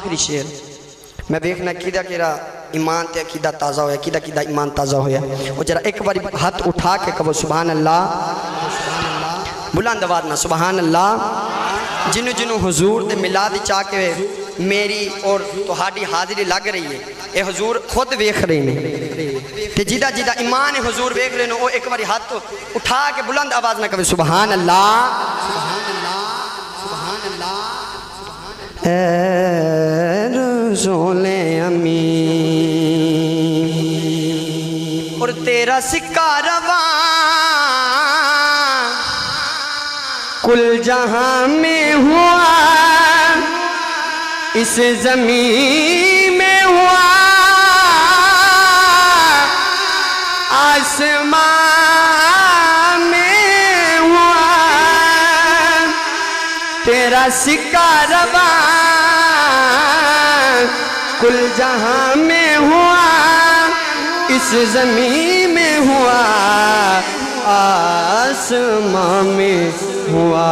आखिरी शेर मैं देखना किदा किदा ईमान ते अकीदा ताज़ा होया, किदा किदा ईमान ताज़ा होया। वो जरा एक बार हाथ उठा के कहो सुभान अल्लाह, बुलंद आवाज़ ना सुभान अल्लाह। जिन्हों जिन्हों हुजूर दे मिलाद चा के मेरी और तुहाडी हाजिरी लग रही है, ये हुजूर खुद वेख रहे हैं ते जिदा जिदा ईमान है हुजूर वेख रहे हैं, वो एक बार हाथ उठा के बुलंद आवाज़ ना कहे सुभान अल्लाह, सुभान अल्लाह। रसूले अमी और तेरा सिक्का रवा कुल जहां में हुआ, इस जमीन में हुआ, आसमान में हुआ। तेरा सिक्का रवा कुल जहां में हुआ, इस जमीन में हुआ, आसमां में हुआ।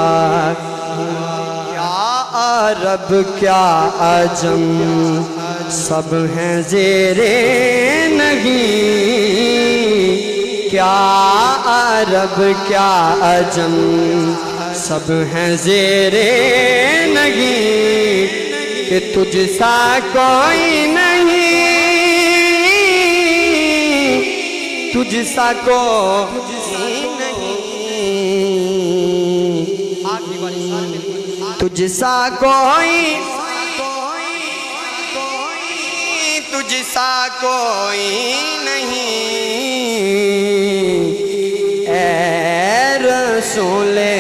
क्या अरब क्या अजम सब हैं ज़ेरे नहीं, क्या अरब क्या अजम सब हैं ज़ेरे नहीं, कि तुझसा कोई नहीं, तुझसा कोई नहीं, तुझसा कोई, तुझसा कोई नहीं। ए रसूले